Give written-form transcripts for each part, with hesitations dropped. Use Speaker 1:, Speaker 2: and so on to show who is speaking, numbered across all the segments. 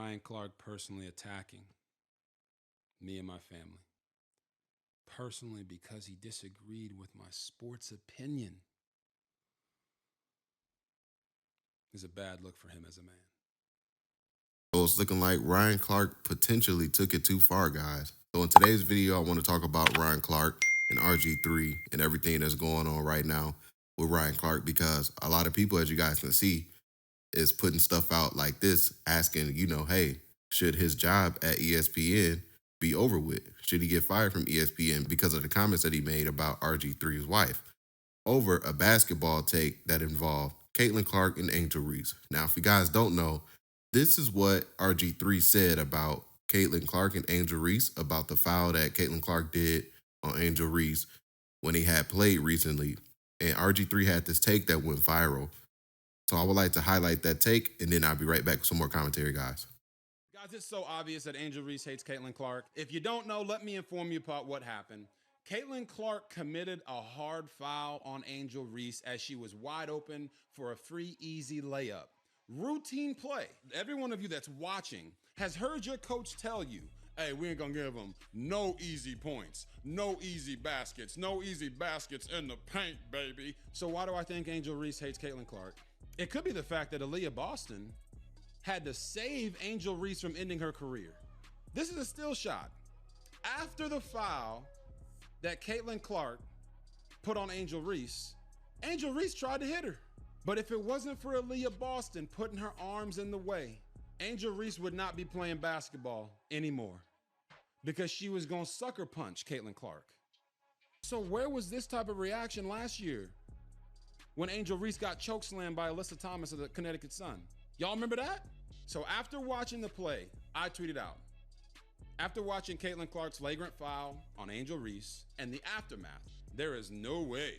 Speaker 1: Ryan Clark personally attacking me and my family. Personally, because he disagreed with my sports opinion. Is a bad look for him as a man.
Speaker 2: So it's looking like Ryan Clark potentially took it too far, guys. So in today's video, I want to talk about Ryan Clark and Rg3 and everything that's going on right now with Ryan Clark, because a lot of people, as you guys can see, is putting stuff out like this, asking, hey, should his job at ESPN be over with? Should he get fired from ESPN because of the comments that he made about Rg3's wife over a basketball take that involved Caitlin Clark and Angel Reese? Now, if you guys don't know, this is what Rg3 said about Caitlin Clark and Angel Reese, about the foul that Caitlin Clark did on Angel Reese when he had played recently. And Rg3 had this take that went viral. So I would like to highlight that take, and then I'll be right back with some more commentary, guys.
Speaker 1: Guys, it's so obvious that Angel Reese hates Caitlin Clark. If you don't know, let me inform you about what happened. Caitlin Clark committed a hard foul on Angel Reese as she was wide open for a free, easy layup. Routine play. Every one of you that's watching has heard your coach tell you, hey, we ain't gonna give them no easy points, no easy baskets in the paint, baby. So why do I think Angel Reese hates Caitlin Clark? It could be the fact that Aaliyah Boston had to save Angel Reese from ending her career. This is a still shot. After the foul that Caitlin Clark put on Angel Reese tried to hit her. But if it wasn't for Aaliyah Boston putting her arms in the way, Angel Reese would not be playing basketball anymore because she was going to sucker punch Caitlin Clark. So where was this type of reaction last year when Angel Reese got chokeslammed by Alyssa Thomas of the Connecticut Sun? Y'all remember that? So after watching the play, I tweeted out, after watching Caitlin Clark's flagrant foul on Angel Reese and the aftermath, there is no way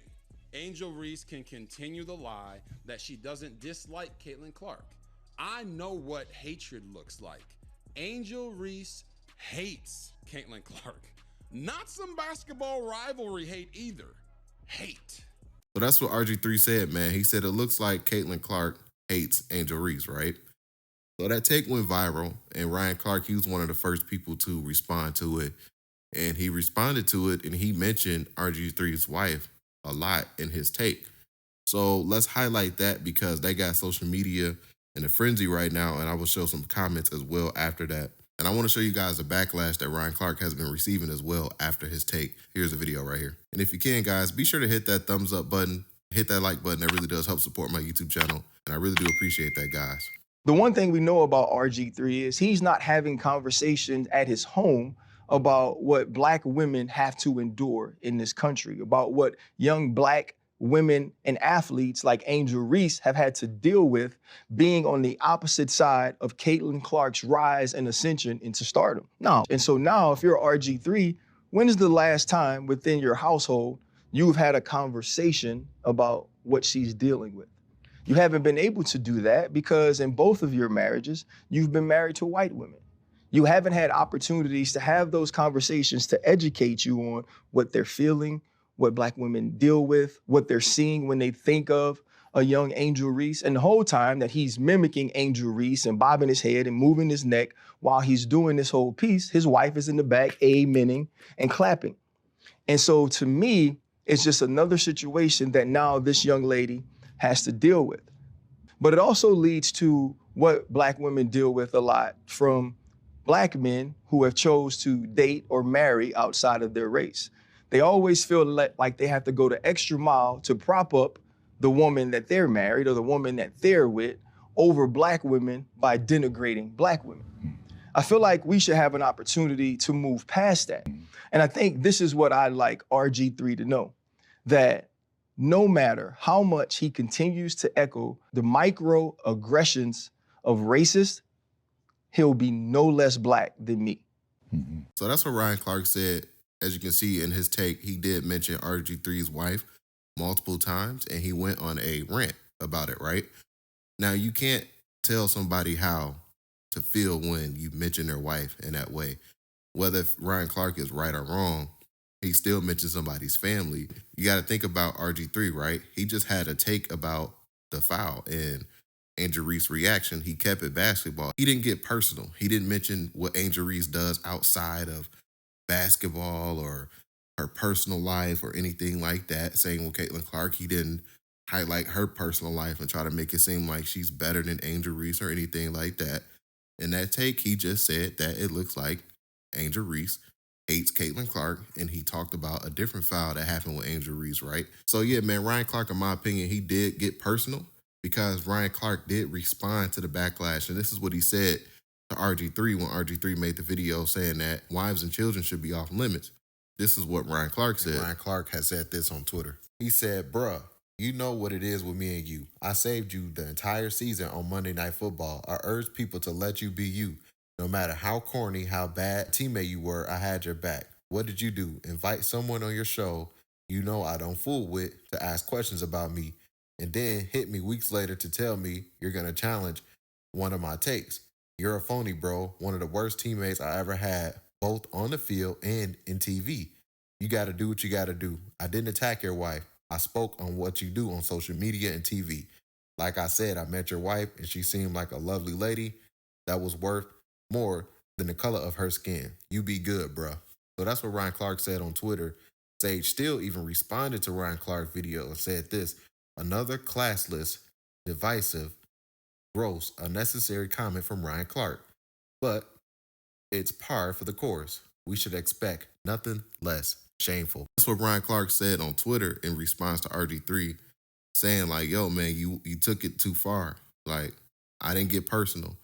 Speaker 1: Angel Reese can continue the lie that she doesn't dislike Caitlin Clark. I know what hatred looks like. Angel Reese hates Caitlin Clark. Not some basketball rivalry hate either. Hate.
Speaker 2: So that's what Rg3 said, man. He said it looks like Caitlin Clark hates Angel Reese, right? So that take went viral, and Ryan Clark, he was one of the first people to respond to it. And he responded to it, and he mentioned Rg3's wife a lot in his take. So let's highlight that because they got social media in a frenzy right now, and I will show some comments as well after that. And I want to show you guys the backlash that Ryan Clark has been receiving as well after his take. Here's a video right here. And if you can, guys, be sure to hit that thumbs up button, hit that like button. That really does help support my YouTube channel, and I really do appreciate that, guys.
Speaker 3: The one thing we know about Rg3 is he's not having conversations at his home about what Black women have to endure in this country, about what young Black women and athletes like Angel Reese have had to deal with being on the opposite side of Caitlin Clark's rise and ascension into stardom. No. And so now, if you're Rg3, when is the last time within your household you've had a conversation about what she's dealing with? You haven't been able to do that because in both of your marriages, you've been married to white women. You haven't had opportunities to have those conversations to educate you on what they're feeling, what Black women deal with, what they're seeing when they think of a young Angel Reese. And the whole time that he's mimicking Angel Reese and bobbing his head and moving his neck while he's doing this whole piece, his wife is in the back amening and clapping. And so to me, it's just another situation that now this young lady has to deal with. But it also leads to what Black women deal with a lot from Black men who have chose to date or marry outside of their race. They always feel like they have to go the extra mile to prop up the woman that they're married or the woman that they're with over Black women by denigrating Black women. I feel like we should have an opportunity to move past that. And I think this is what I'd like Rg3 to know, that no matter how much he continues to echo the microaggressions of racists, he'll be no less Black than me.
Speaker 2: So that's what Ryan Clark said. As you can see in his take, he did mention Rg3's wife multiple times, and he went on a rant about it, right? Now, you can't tell somebody how to feel when you mention their wife in that way. Whether Ryan Clark is right or wrong, he still mentions somebody's family. You got to think about Rg3, right? He just had a take about the foul, and Angel Reese's reaction, he kept it basketball. He didn't get personal. He didn't mention what Angel Reese does outside of basketball or her personal life or anything like that. Same with Caitlin Clark. He didn't highlight her personal life and try to make it seem like she's better than Angel Reese or anything like that. In that take, he just said that it looks like Angel Reese hates Caitlin Clark, and he talked about a different foul that happened with Angel Reese, right? So yeah, man, Ryan Clark, in my opinion, he did get personal because Ryan Clark did respond to the backlash, and this is what he said to Rg3 when Rg3 made the video saying that wives and children should be off limits. This is what Ryan Clark said. And Ryan Clark has said this on Twitter. He said, bruh, you know what it is with me and you. I saved you the entire season on Monday Night Football. I urge people to let you be you. No matter how corny, how bad teammate you were, I had your back. What did you do? Invite someone on your show you know I don't fool with to ask questions about me, and then hit me weeks later to tell me you're going to challenge one of my takes. You're a phony, bro. One of the worst teammates I ever had, both on the field and in TV. You got to do what you got to do. I didn't attack your wife. I spoke on what you do on social media and TV. Like I said, I met your wife and she seemed like a lovely lady that was worth more than the color of her skin. You be good, bruh. So that's what Ryan Clark said on Twitter. Sage Steele even responded to Ryan Clark's video and said this: another classless, divisive, gross, unnecessary comment from Ryan Clark. But it's par for the course. We should expect nothing less shameful. That's what Ryan Clark said on Twitter in response to Rg3, saying like, yo, man, you took it too far. Like, I didn't get personal.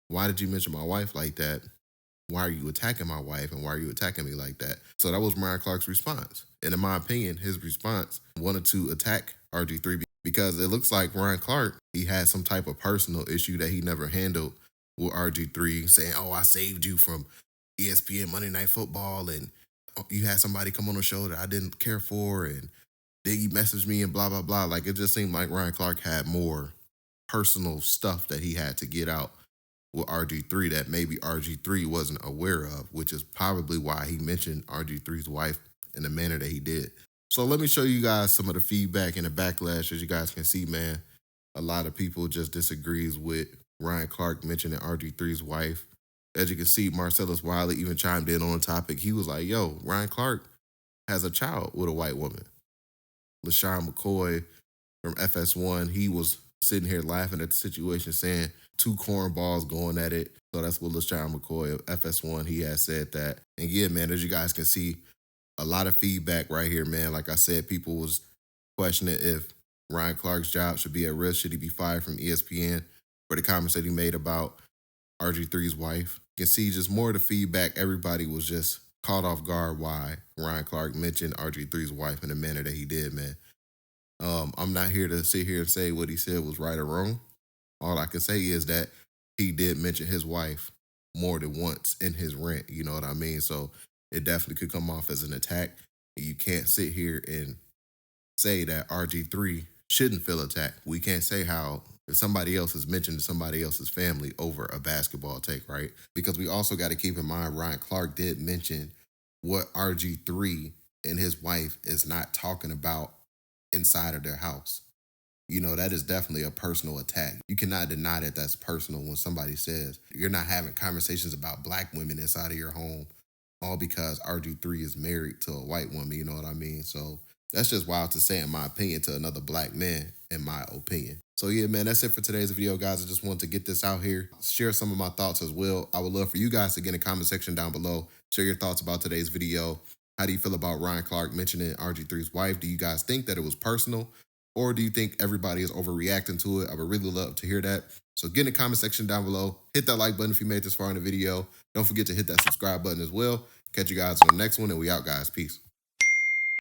Speaker 2: Why did you mention my wife like that? Why are you attacking my wife, and why are you attacking me like that? So that was Ryan Clark's response. And in my opinion, his response wanted to attack Rg3 because it looks like Ryan Clark, he had some type of personal issue that he never handled with Rg3, saying, oh, I saved you from ESPN Monday Night Football, and you had somebody come on the show that I didn't care for, and then you messaged me and blah, blah, blah. Like, it just seemed like Ryan Clark had more personal stuff that he had to get out with Rg3 that maybe Rg3 wasn't aware of, which is probably why he mentioned Rg3's wife in the manner that he did. So let me show you guys some of the feedback and the backlash. As you guys can see, man, a lot of people just disagrees with Ryan Clark mentioning Rg3's wife. As you can see, Marcellus Wiley even chimed in on the topic. He was like, yo, Ryan Clark has a child with a white woman. LeSean McCoy from FS1, he was sitting here laughing at the situation, saying two cornballs going at it. So that's what LeSean McCoy of FS1, he has said that. And yeah, man, as you guys can see, a lot of feedback right here, man. Like I said, people was questioning if Ryan Clark's job should be at risk. Should he be fired from ESPN for the comments that he made about Rg3's wife? You can see just more of the feedback. Everybody was just caught off guard why Ryan Clark mentioned Rg3's wife in the manner that he did, man. I'm not here to sit here and say what he said was right or wrong. All I can say is that he did mention his wife more than once in his rant, you know what I mean? So it definitely could come off as an attack. You can't sit here and say that Rg3 shouldn't feel attacked. We can't say how if somebody else is mentioning somebody else's family over a basketball take, right? Because we also got to keep in mind Ryan Clark did mention what Rg3 and his wife is not talking about inside of their house. You know, that is definitely a personal attack. You cannot deny that that's personal when somebody says you're not having conversations about black women inside of your home, all because Rg3 is married to a white woman, you know what I mean? So that's just wild to say, in my opinion, to another black man, in my opinion. So yeah, man, that's it for today's video, guys. I just wanted to get this out here, share some of my thoughts as well. I would love for you guys to get in the comment section down below, share your thoughts about today's video. How do you feel about Ryan Clark mentioning Rg3's wife? Do you guys think that it was personal? Or do you think everybody is overreacting to it? I would really love to hear that. So get in the comment section down below. Hit that like button if you made it this far in the video. Don't forget to hit that subscribe button as well. Catch you guys on the next one, and we out, guys. Peace.